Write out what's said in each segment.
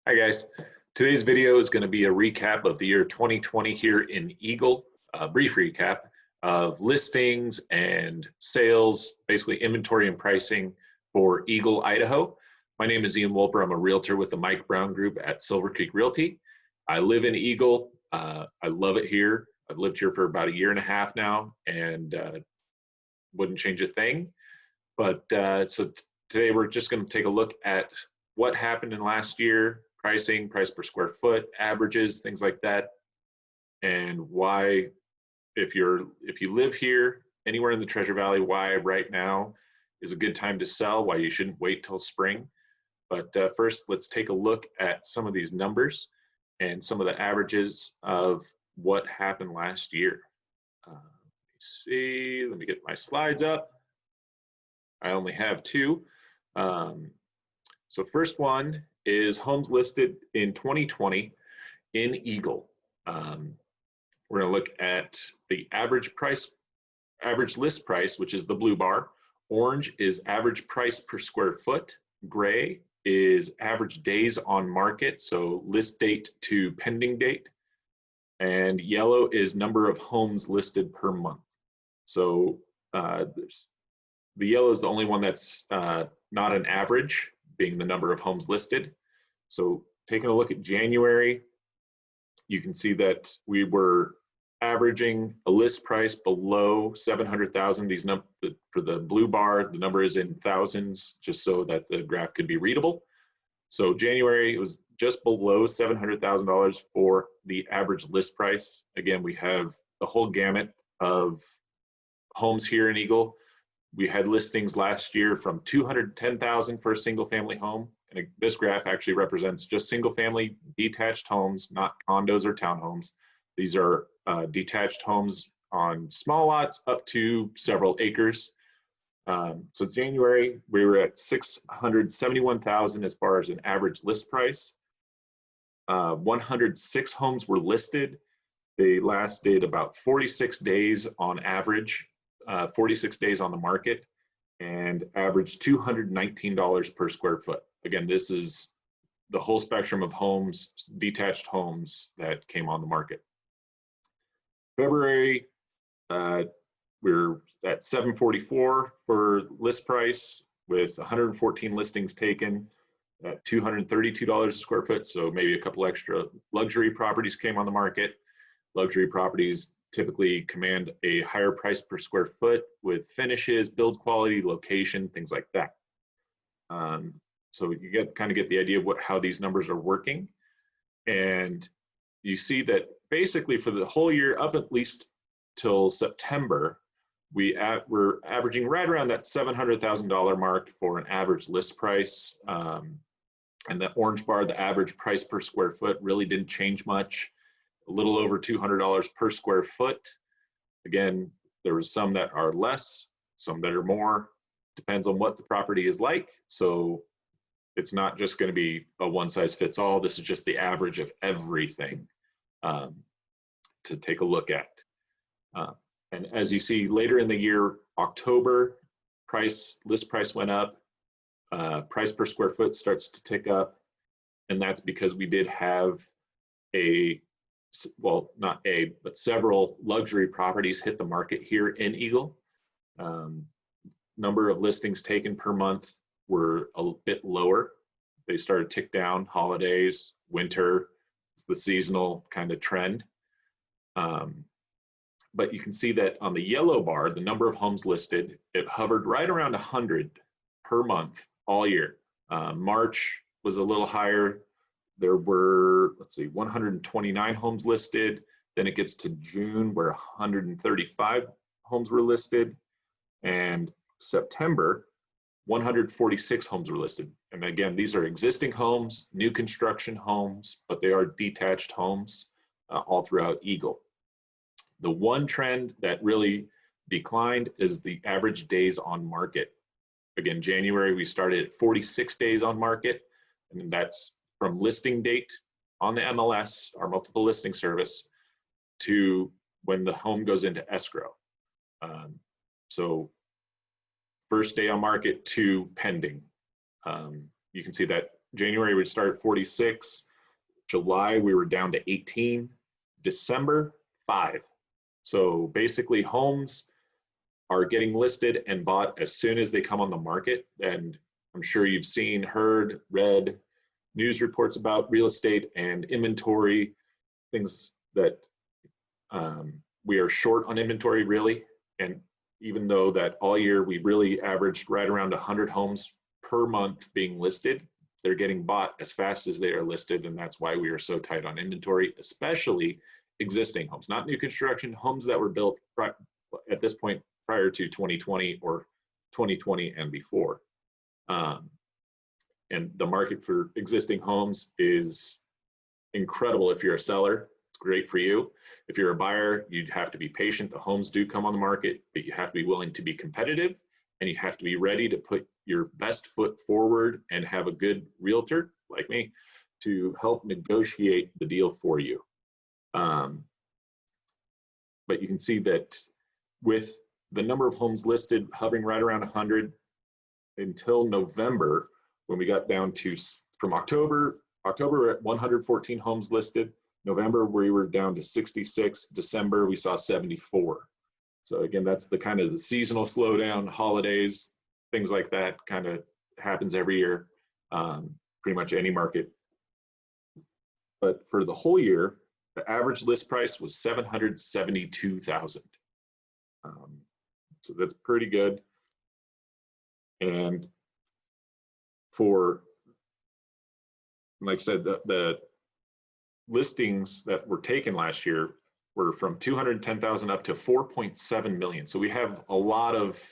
Hi guys, today's video is going to be a recap of the year 2020 here in Eagle, a brief recap of listings and sales, basically inventory and pricing for Eagle, Idaho. My name is Ian Woelper. I'm a realtor with the Mike Brown Group at Silver Creek Realty. I live in Eagle. I love it here. I've lived here for about a year and a half now and wouldn't change a thing. But so today we're just going to take a look at what happened in last year, pricing, price per square foot, averages, things like that, and why, if you live here anywhere in the Treasure Valley, why right now is a good time to sell, why you shouldn't wait till spring. But first, let's take a look at some of these numbers and some of the averages of what happened last year. Let me see, let me get my slides up. I only have two. So first one is homes listed in 2020 in Eagle. We're going to look at the average list price, which is the blue bar. Orange is average price per square foot. Gray is average days on market, so list date to pending date. And yellow is number of homes listed per month. So the yellow is the only one that's not an average, being the number of homes listed. So taking a look at January, you can see that we were averaging a list price below 700,000. For the blue bar, the number is in thousands, just so that the graph could be readable. So January, it was just below $700,000 for the average list price. Again, we have the whole gamut of homes here in Eagle. We had listings last year from $210,000 for a single family home. And this graph actually represents just single family detached homes, not condos or townhomes. These are detached homes on small lots up to several acres. So January, we were at $671,000 as far as an average list price. 106 homes were listed. They lasted about 46 days on average. 46 days on the market, and averaged $219 per square foot. Again, this is the whole spectrum of homes, detached homes that came on the market. February, we're at $744 for list price with 114 listings taken at $232 a square foot. So maybe a couple extra luxury properties came on the market. Luxury properties typically command a higher price per square foot with finishes, build quality, location, things like that. So you kind of get the idea of how these numbers are working. And you see that basically for the whole year, up at least till September, we're averaging right around that $700,000 mark for an average list price. And the orange bar, the average price per square foot, really didn't change much. A little over $200 per square foot. Again, there was some that are less, some that are more. Depends on what the property is like. So it's not just going to be a one size fits all. This is just the average of everything to take a look at. And as you see later in the year, October, list price went up. Price per square foot starts to tick up. And that's because we did have but several luxury properties hit the market here in Eagle. Number of listings taken per month were a bit lower. They started to tick down, holidays, winter, it's the seasonal kind of trend. But you can see that on the yellow bar, the number of homes listed, it hovered right around 100 per month all year. March was a little higher. There were, 129 homes listed. Then it gets to June where 135 homes were listed. And September, 146 homes were listed. And again, these are existing homes, new construction homes, but they are detached homes all throughout Eagle. The one trend that really declined is the average days on market. Again, January, we started at 46 days on market, and that's from listing date on the MLS, our multiple listing service, to when the home goes into escrow. So first day on market to pending. You can see that January we started at 46. July we were down to 18. December 5. So basically homes are getting listed and bought as soon as they come on the market. And I'm sure you've seen, heard, read news reports about real estate and inventory, things that we are short on inventory really. And even though that all year we really averaged right around 100 homes per month being listed, they're getting bought as fast as they are listed. And that's why we are so tight on inventory, especially existing homes, not new construction, homes that were built at this point prior to 2020 or 2020 and before. And the market for existing homes is incredible. If you're a seller, it's great for you. If you're a buyer, you'd have to be patient. The homes do come on the market, but you have to be willing to be competitive, and you have to be ready to put your best foot forward and have a good realtor like me to help negotiate the deal for you. But you can see that with the number of homes listed hovering right around 100 until November, when we got down to, from October at 114 homes listed. November we were down to 66. December we saw 74. So again, that's the kind of the seasonal slowdown, holidays, things like that kind of happens every year, pretty much any market. But for the whole year, the average list price was $772,000. So that's pretty good. And for, like I said, the listings that were taken last year were from 210,000 up to 4.7 million. So we have a lot of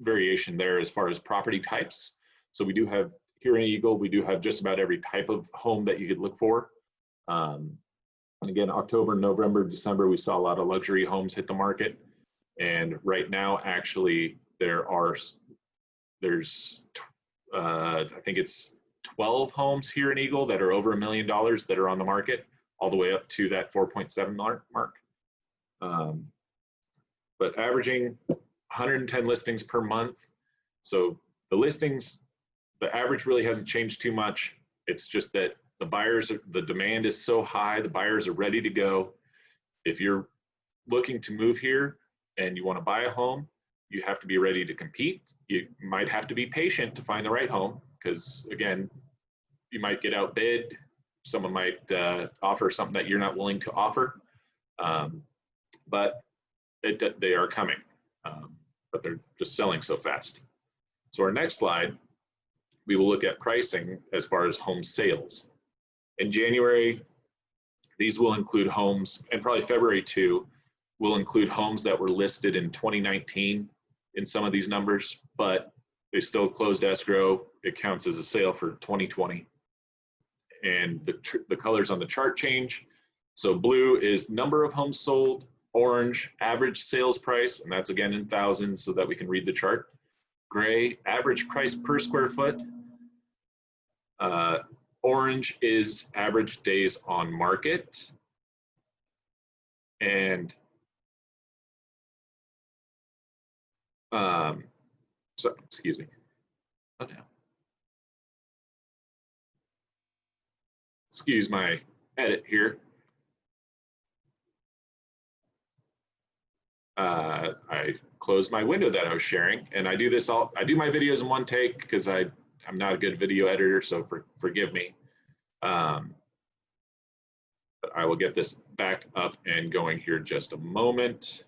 variation there as far as property types. So we do have, here in Eagle, we do have just about every type of home that you could look for. And again, October, November, December, we saw a lot of luxury homes hit the market. And right now, actually, there's I think it's 12 homes here in Eagle that are over $1 million that are on the market, all the way up to that 4.7 mark. But averaging 110 listings per month. So the listings, the average really hasn't changed too much. It's just that the demand is so high, the buyers are ready to go. If you're looking to move here and you want to buy a home, you have to be ready to compete. You might have to be patient to find the right home, because again, you might get outbid. Someone might offer something that you're not willing to offer, but they are coming, but they're just selling so fast. So our next slide, we will look at pricing as far as home sales. In January, these will include homes, and probably February too, will include homes that were listed in 2019 in some of these numbers, but they still closed escrow. It counts as a sale for 2020. And the colors on the chart change. So blue is number of homes sold, orange, average sales price, and that's again in thousands so that we can read the chart. Gray, average price per square foot. Orange is average days on market. And so, excuse me. Oh, no. Excuse my edit here. I closed my window that I was sharing, and I do my videos in one take because I'm not a good video editor, so forgive me. But I will get this back up and going here in just a moment.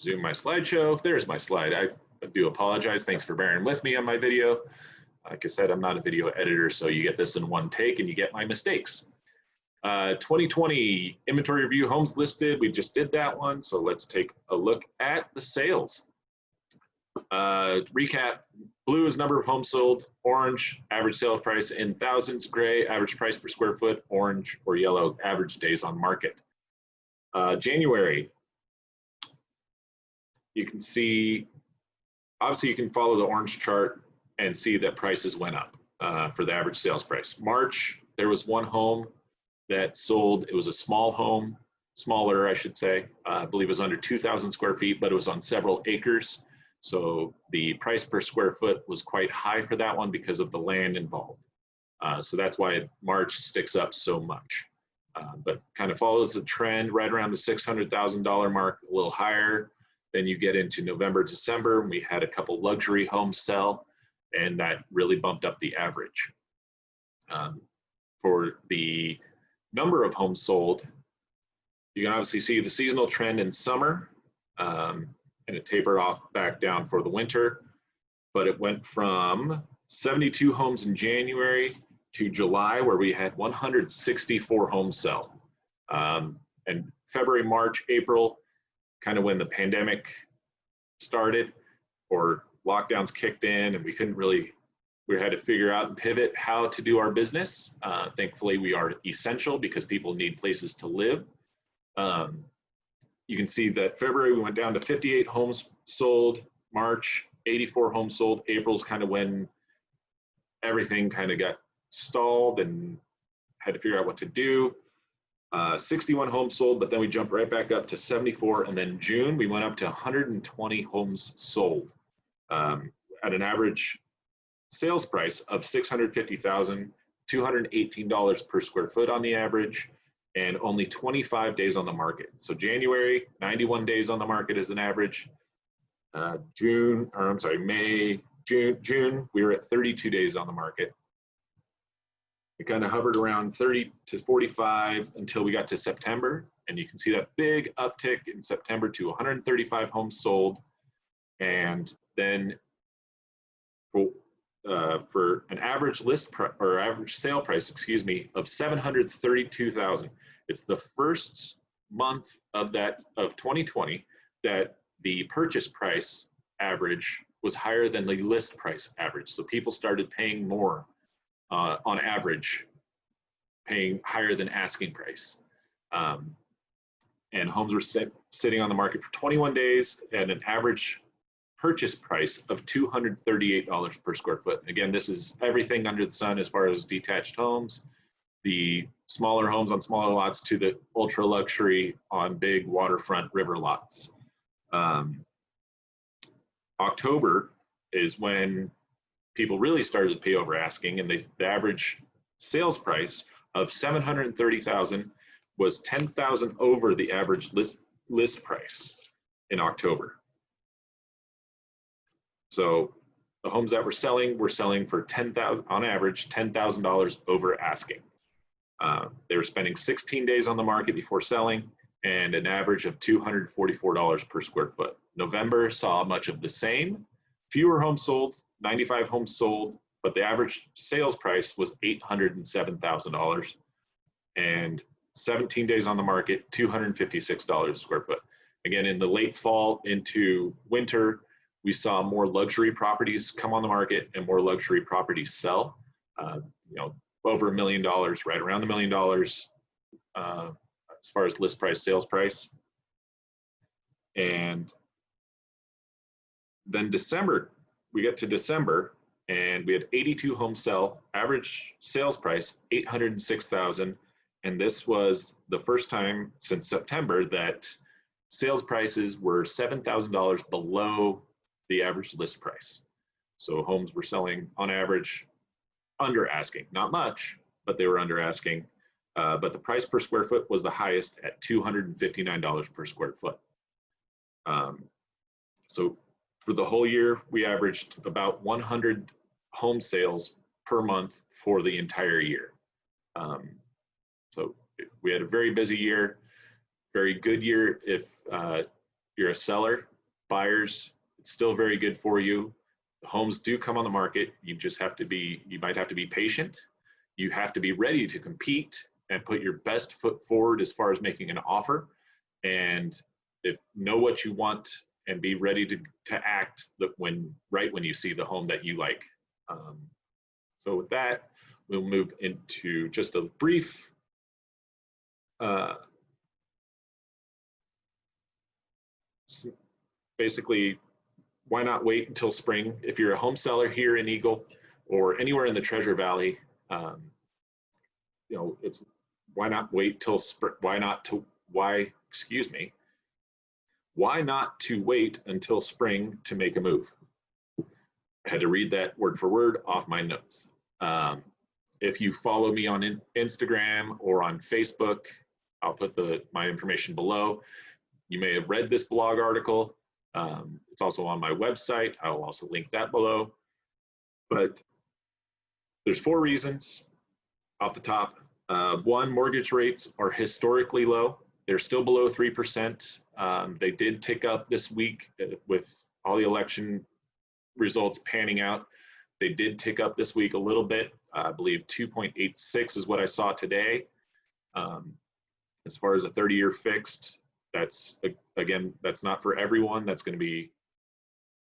Zoom my slideshow. There's my slide. I do apologize. Thanks for bearing with me on my video. Like I said, I'm not a video editor, so you get this in one take and you get my mistakes. 2020 inventory review homes listed. We just did that one. So let's take a look at the sales. Recap, blue is number of homes sold, orange, average sale price in thousands, gray, average price per square foot, orange or yellow, average days on market. January, you can see, obviously you can follow the orange chart and see that prices went up. for the average sales price. March, there was one home that sold. It was a small home, smaller, I should say. I believe it was under 2,000 square feet, but it was on several acres. So the price per square foot was quite high for that one because of the land involved. So that's why March sticks up so much. But kind of follows the trend right around the $600,000 mark, a little higher. Then you get into November, December, and we had a couple luxury homes sell, and that really bumped up the average. For the number of homes sold, you can obviously see the seasonal trend in summer, and it tapered off back down for the winter, but it went from 72 homes in January to July, where we had 164 homes sell. And February, March, April, kind of when the pandemic started or lockdowns kicked in and we had to figure out and pivot how to do our business. Thankfully, we are essential because people need places to live. You can see that February, we went down to 58 homes sold, March, 84 homes sold. April's kind of when everything kind of got stalled and had to figure out what to do. 61 homes sold, but then we jumped right back up to 74. And then June, we went up to 120 homes sold at an average sales price of $650,000, $218 per square foot on the average, and only 25 days on the market. So January, 91 days on the market as an average. June, we were at 32 days on the market. It kind of hovered around 30 to 45 until we got to September. And you can see that big uptick in September to 135 homes sold. And then for an average average sale price, of $732,000. It's the first month of 2020 that the purchase price average was higher than the list price average. So people started paying more on average, paying higher than asking price. And homes were sitting on the market for 21 days at an average purchase price of $238 per square foot. Again, this is everything under the sun as far as detached homes, the smaller homes on smaller lots to the ultra luxury on big waterfront river lots. October is when people really started to pay over asking, and the average sales price of $730,000 was $10,000 over the average list price in October. So the homes that were selling for $10,000 on average, $10,000 over asking. They were spending 16 days on the market before selling, and an average of $244 per square foot. November saw much of the same. Fewer homes sold, 95 homes sold, but the average sales price was $807,000, and 17 days on the market, $256 a square foot. Again, in the late fall into winter, we saw more luxury properties come on the market and more luxury properties sell. Over $1 million, right around $1 million as far as list price, sales price. And then December, we get to December, and we had 82 homes sell, average sales price $806,000, and this was the first time since September that sales prices were $7,000 below the average list price. So homes were selling on average under asking, not much, but they were under asking. But the price per square foot was the highest at $259 per square foot. So for the whole year, we averaged about 100 home sales per month for the entire year. So we had a very busy year, very good year if you're a seller. Buyers, it's still very good for you. The homes do come on the market. You might have to be patient. You have to be ready to compete and put your best foot forward as far as making an offer. And know what you want and be ready to act right when you see the home that you like. So with that, we'll move into just a brief basically, why not wait until spring? If you're a home seller here in Eagle or anywhere in the Treasure Valley, it's why not wait till spring? Why not to wait until spring to make a move? I had to read that word for word off my notes. If you follow me on Instagram or on Facebook, I'll put my information below. You may have read this blog article. It's also on my website. I will also link that below. But there's 4 reasons off the top. One, mortgage rates are historically low. They're still below 3%. They did tick up this week with all the election results panning out. They did tick up this week a little bit. I believe 2.86 is what I saw today. As far as a 30-year fixed, that's not for everyone. That's going to be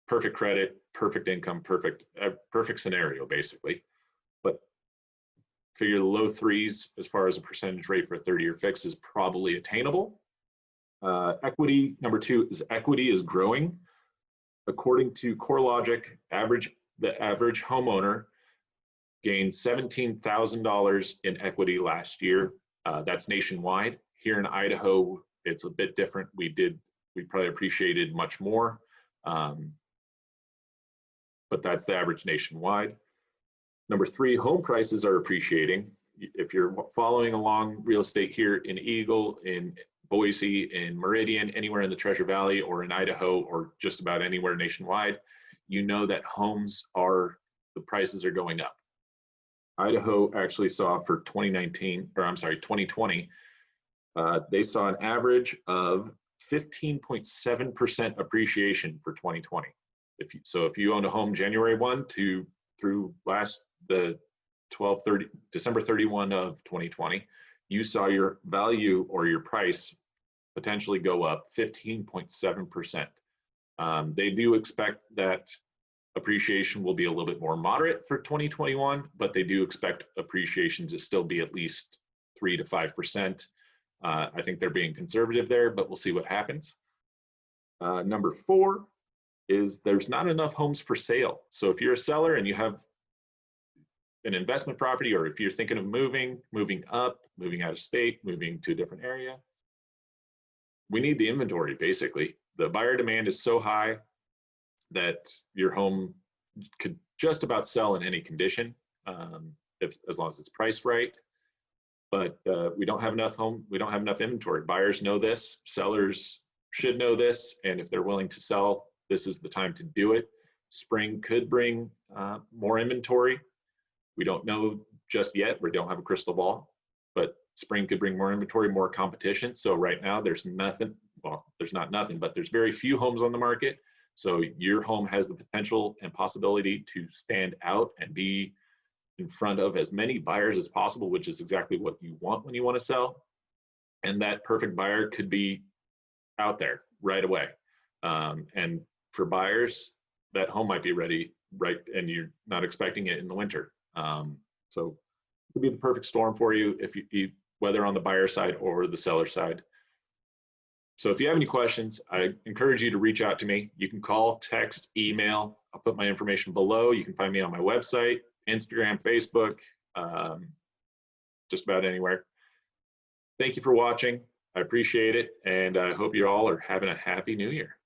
perfect credit, perfect income, perfect scenario basically. But figure the low 3s as far as a percentage rate for a 30-year fix is probably attainable. Equity, number 2, is equity is growing. According to CoreLogic, the average homeowner gained $17,000 in equity last year. That's nationwide. Here in Idaho, it's a bit different. We probably appreciated much more, but that's the average nationwide. Number 3, home prices are appreciating. If you're following along real estate here in Eagle, in Boise, in Meridian, anywhere in the Treasure Valley or in Idaho or just about anywhere nationwide, you know that the prices are going up. Idaho actually saw for 2020, they saw an average of 15.7% appreciation for 2020. If you owned a home January 1 through December 31 of 2020, you saw your value or your price potentially go up 15.7%. They do expect that appreciation will be a little bit more moderate for 2021, but they do expect appreciation to still be at least 3 to 5%. I think they're being conservative there, but we'll see what happens. Number 4 is there's not enough homes for sale. So if you're a seller and you have an investment property, or if you're thinking of moving up, moving out of state, moving to a different area, we need the inventory basically. The buyer demand is so high that your home could just about sell in any condition, as long as it's priced right. But we don't have enough inventory. Buyers know this, sellers should know this, and if they're willing to sell, this is the time to do it. Spring could bring more inventory. We don't know just yet. We don't have a crystal ball, but spring could bring more inventory, more competition. So right now there's nothing, well, there's not nothing, but there's very few homes on the market. So your home has the potential and possibility to stand out and be in front of as many buyers as possible, which is exactly what you want when you want to sell. And that perfect buyer could be out there right away. And for buyers, that home might be ready, right, and you're not expecting it in the winter. So it could be the perfect storm for you, whether on the buyer side or the seller side. So if you have any questions, I encourage you to reach out to me. You can call, text, email. I'll put my information below. You can find me on my website, Instagram, Facebook, just about anywhere. Thank you for watching. I appreciate it, and I hope you all are having a happy new year.